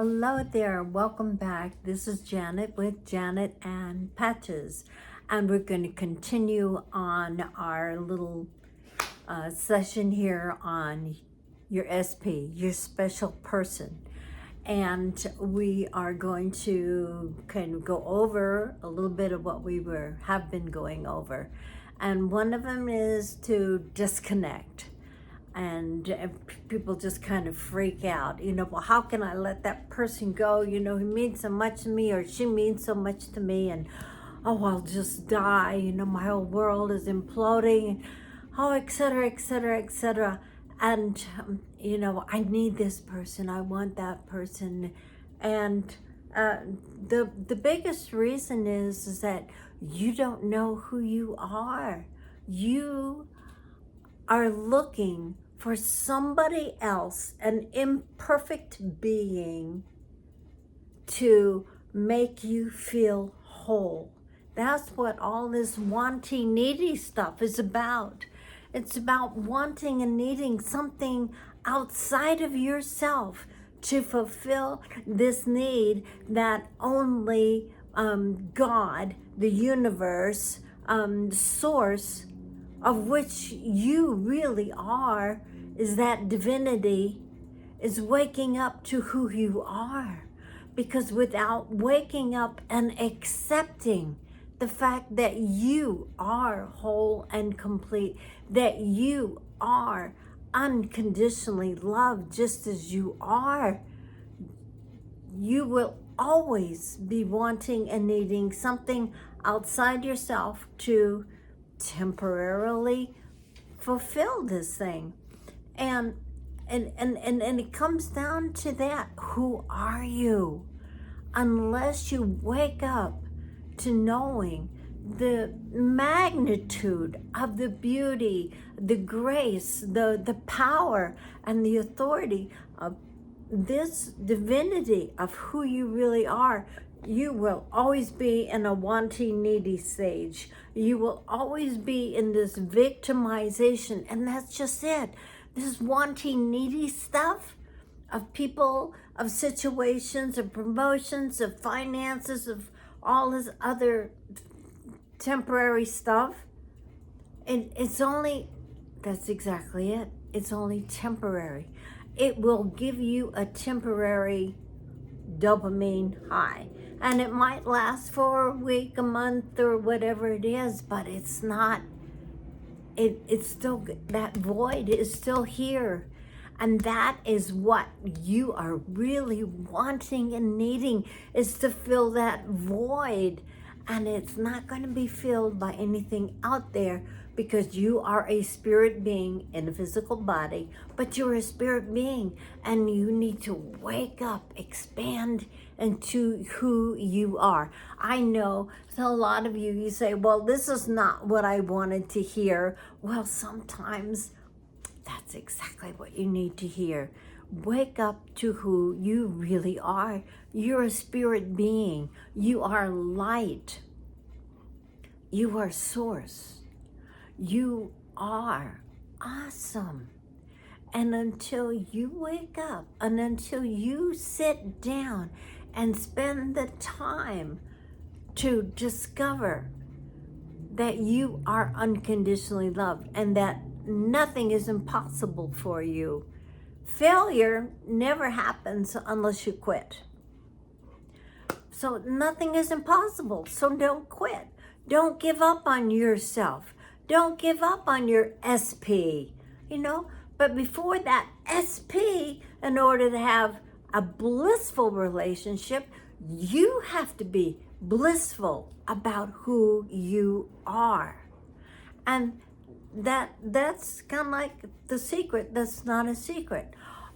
Hello there, welcome back. This is Janet with Janet and Patches, and we're going to continue on our little session here on your SP, your special person. And we are going to kind of go over a little bit of what we have been going over. And one of them is to disconnect. And people just kind of freak out, well, how can I let that person go? He means so much to me, or she means so much to me, and oh, I'll just die, my whole world is imploding, oh, etc., etc., etc. And I need this person, I want that person. And the biggest reason is that you don't know who you are. You are looking for somebody else, an imperfect being, to make you feel whole. That's what all this wanting, needy stuff is about. It's about wanting and needing something outside of yourself to fulfill this need that only God, the universe, source, of which you really are, is that divinity, is waking up to who you are. Because without waking up and accepting the fact that you are whole and complete, that you are unconditionally loved just as you are, you will always be wanting and needing something outside yourself to temporarily fulfill this thing. And it comes down to that. Who are you? Unless you wake up to knowing the magnitude of the beauty, the grace, the power, and the authority of this divinity of who you really are, you will always be in a wanting, needy stage. You will always be in this victimization, and that's just it. This wanting, needy stuff of people, of situations, of promotions, of finances, of all this other temporary stuff. And that's exactly it. It's only temporary. It will give you a temporary dopamine high. And it might last for a week, a month, or whatever it is, but it's not, it's still, that void is still here. And that is what you are really wanting and needing, is to fill that void. And it's not going to be filled by anything out there, because you are a spirit being in a physical body, but you're a spirit being, and you need to wake up, expand into who you are. I know so a lot of you say, well, this is not what I wanted to hear. Well, sometimes that's exactly what you need to hear. Wake up to who you really are. You're a spirit being. You are light. You are source. You are awesome. And until you wake up, and until you sit down and spend the time to discover that you are unconditionally loved and that nothing is impossible for you, failure never happens unless you quit. So nothing is impossible. So don't quit. Don't give up on yourself. Don't give up on your SP, But before that SP, in order to have a blissful relationship, you have to be blissful about who you are. And that's kind of like the secret that's not a secret.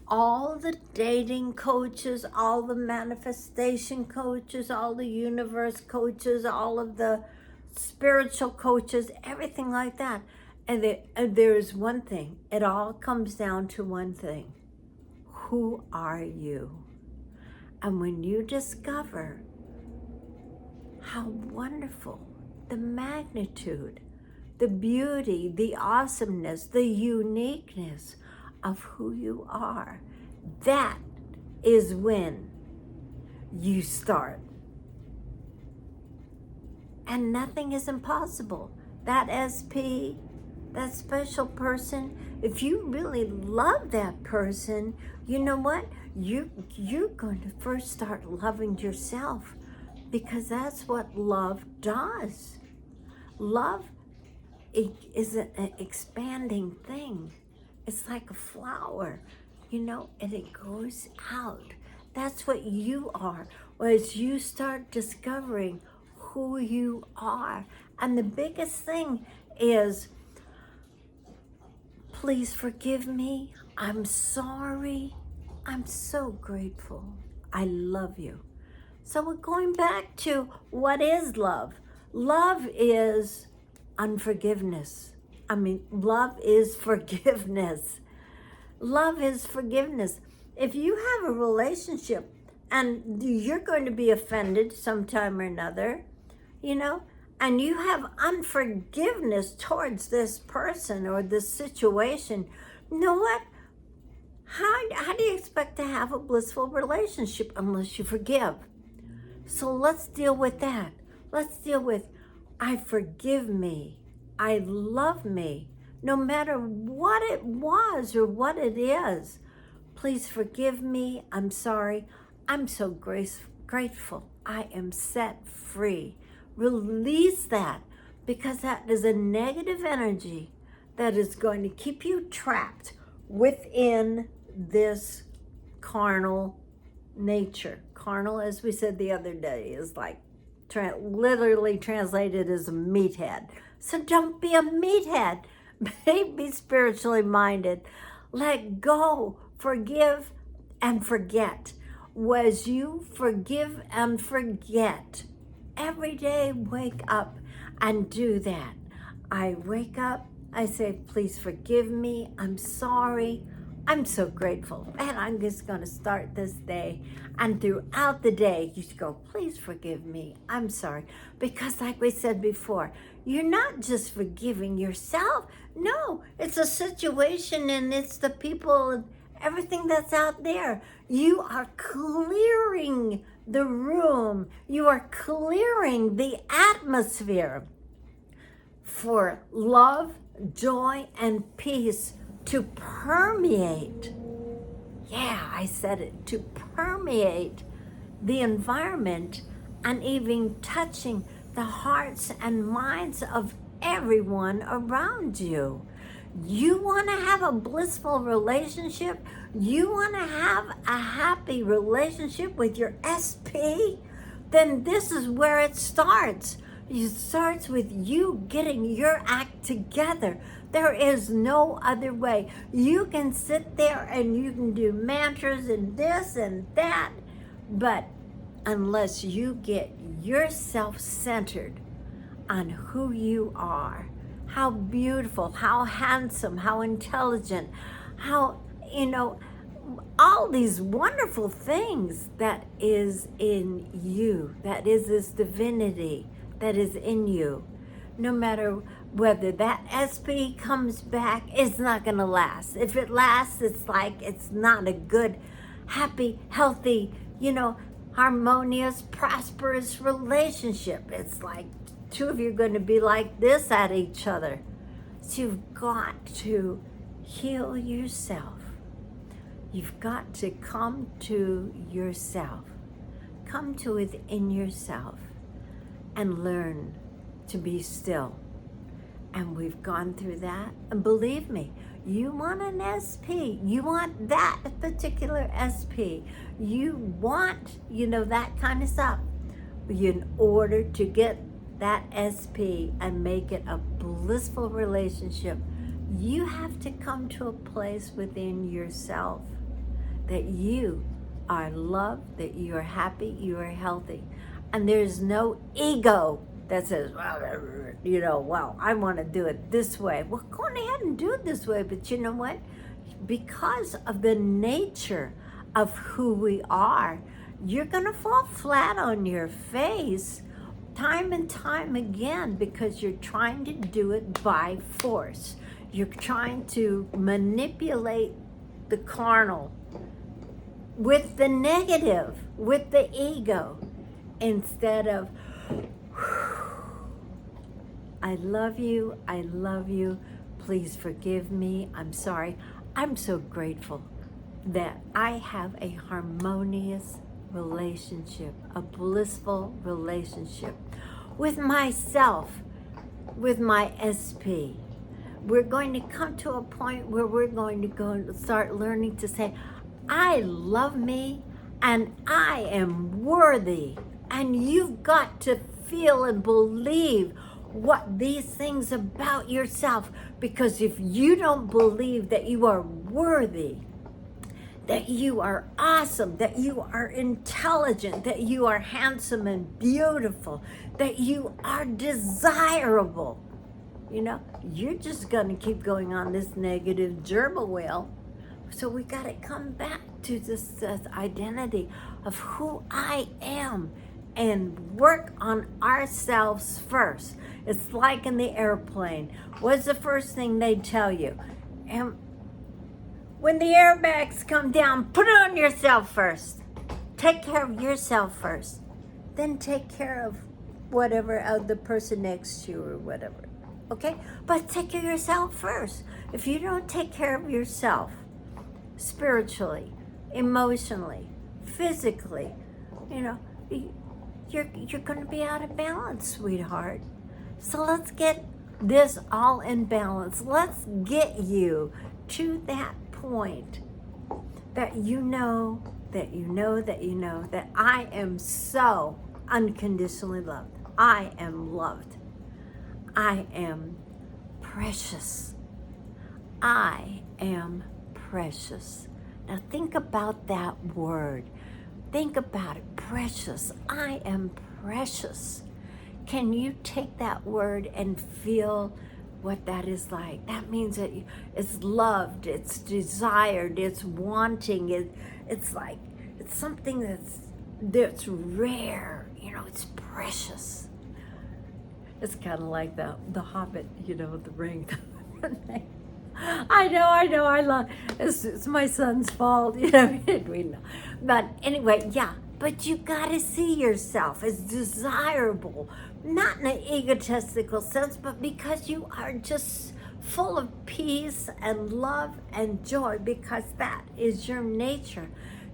All the dating coaches, all the manifestation coaches, all the universe coaches, all of the spiritual coaches, everything like that. And there's one thing. It all comes down to one thing. Who are you? And when you discover how wonderful, the magnitude, the beauty, the awesomeness, the uniqueness of who you are, that is when you start. And nothing is impossible. That SP, that special person, if you really love that person, you know what? You're going to first start loving yourself, because that's what love does. Love is an expanding thing. It's like a flower, and it goes out. That's what you are. As you start discovering who you are. And the biggest thing is, please forgive me. I'm sorry. I'm so grateful. I love you. So we're going back to, what is love? Love is unforgiveness. Love is forgiveness. Love is forgiveness. If you have a relationship and you're going to be offended sometime or another, and you have unforgiveness towards this person or this situation, you know what? How do you expect to have a blissful relationship unless you forgive? So let's deal with that. Let's deal with, I forgive me. I love me. No matter what it was or what it is, please forgive me. I'm sorry. I'm so grateful. I am set free. Release that, because that is a negative energy that is going to keep you trapped within this carnal nature. Carnal, as we said the other day, is like literally translated as a meathead. So don't be a meathead. Be spiritually minded. Let go. Forgive and forget. Was you forgive and forget? Every day, wake up and do that. I wake up, I say, please forgive me. I'm sorry. I'm so grateful. And I'm just going to start this day. And throughout the day, you should go, please forgive me. I'm sorry. Because like we said before, you're not just forgiving yourself. No, it's a situation, and it's the people, everything that's out there. You are clearing the room. You are clearing the atmosphere for love, joy, and peace to permeate. Yeah, I said it, to permeate the environment, and even touching the hearts and minds of everyone around you. You want to have a blissful relationship? You want to have a happy relationship with your SP? Then this is where it starts. It starts with you getting your act together. There is no other way. You can sit there and you can do mantras and this and that, but unless you get yourself centered on who you are, how beautiful, how handsome, how intelligent, how, all these wonderful things that is in you, that is this divinity that is in you. No matter whether that SP comes back, it's not going to last. If it lasts, it's like it's not a good, happy, healthy, harmonious, prosperous relationship. It's like two of you are going to be like this at each other. So you've got to heal yourself. You've got to come to yourself. Come to within yourself and learn to be still. And we've gone through that. And believe me, you want an SP. You want that particular SP. You want, that kind of stuff. In order to get that SP and make it a blissful relationship, you have to come to a place within yourself that you are loved, that you are happy, you are healthy. And there's no ego that says, well, I want to do it this way. Well, go on ahead and do it this way. But you know what? Because of the nature of who we are, you're going to fall flat on your face time and time again, because you're trying to do it by force. You're trying to manipulate the carnal with the negative, with the ego, instead of, I love you, please forgive me, I'm sorry. I'm so grateful that I have a harmonious relationship, a blissful relationship with myself, with my SP. We're going to come to a point where we're going to go and start learning to say, I love me and I am worthy. And you've got to feel and believe what these things about yourself, because if you don't believe that you are worthy, that you are awesome, that you are intelligent, that you are handsome and beautiful, that you are desirable, you're just going to keep going on this negative gerbil wheel. So we got to come back to this identity of who I am and work on ourselves first. It's like in the airplane. What's the first thing they tell you? And when the airbags come down, put it on yourself first. Take care of yourself first. Then take care of whatever other person next to you or whatever. Okay? But take care of yourself first. If you don't take care of yourself, spiritually, emotionally, physically, you're going to be out of balance, sweetheart. So let's get this all in balance. Let's get you to that point that you know that I am so unconditionally loved. I am loved. I am precious. I am precious. Now think about that word. Think about it. Precious. I am precious. Can you take that word and feel what that is like? That means that it's loved, it's desired, it's wanting, it's like, it's something that's rare, it's precious. It's kind of like the Hobbit, the ring. I know, I love it's my son's fault, we know. But anyway, yeah, but you gotta see yourself as desirable, not in an egotistical sense, but because you are just full of peace and love and joy, because that is your nature.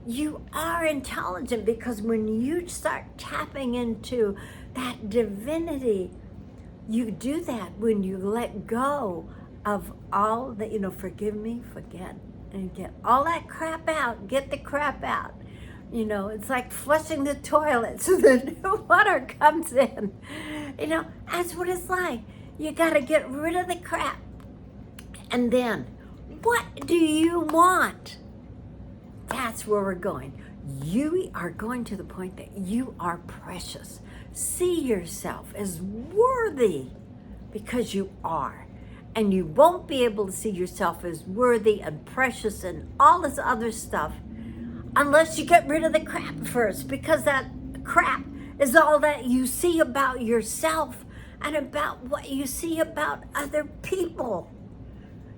You are intelligent, because when you start tapping into that divinity, you do that when you let go of all that, forgive me, forget, and get all that crap out, get the crap out. It's like flushing the toilet so the new water comes in. That's what it's like. You got to get rid of the crap. And then, what do you want? That's where we're going. You are going to the point that you are precious. See yourself as worthy, because you are. And you won't be able to see yourself as worthy and precious and all this other stuff unless you get rid of the crap first, because that crap is all that you see about yourself and about what you see about other people.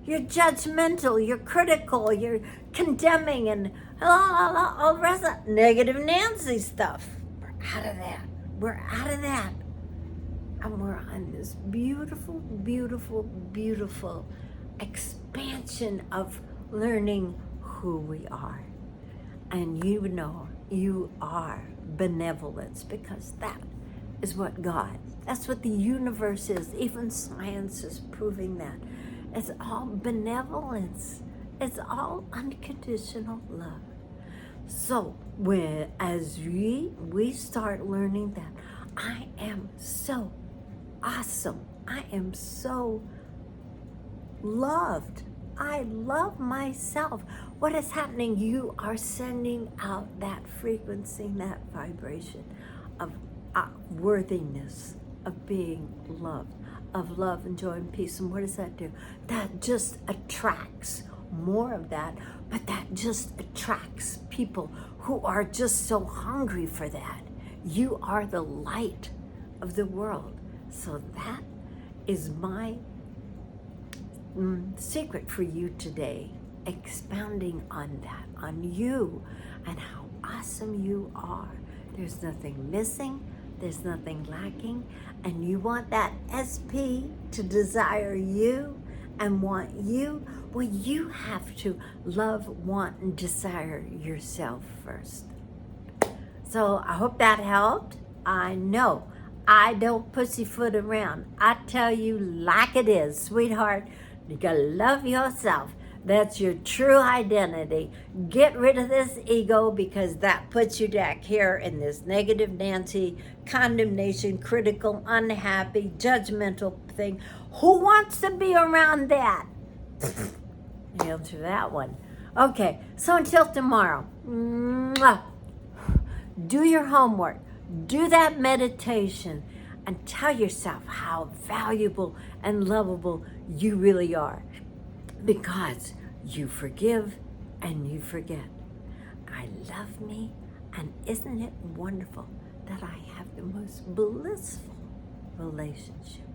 You're judgmental, you're critical, you're condemning, and all the rest of negative Nancy stuff. We're out of that. We're out of that. And we're on this beautiful, beautiful, beautiful expansion of learning who we are. And you are benevolence, because that is what God, that's what the universe is. Even science is proving that. It's all benevolence. It's all unconditional love. So as we start learning that I am so awesome, I am so loved, I love myself, what is happening? You are sending out that frequency, that vibration of worthiness, of being loved, of love and joy and peace. And what does that do? That just attracts more of that, but that just attracts people who are just so hungry for that. You are the light of the world. So that is my secret for you today. expounding on that, on you and how awesome you are. There's nothing missing, there's nothing lacking, and you want that SP to desire you and want you. Well, you have to love, want, and desire yourself first. So I hope that helped. I know I don't pussyfoot around. I tell you like it is, sweetheart. You gotta love yourself. That's your true identity. Get rid of this ego, because that puts you back here in this negative Nancy, condemnation, critical, unhappy, judgmental thing. Who wants to be around that? Answer that one. Okay, so until tomorrow, do your homework, do that meditation, and tell yourself how valuable and lovable you really are, because you forgive and you forget. I love me, and isn't it wonderful that I have the most blissful relationship?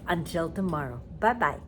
Until tomorrow, bye-bye.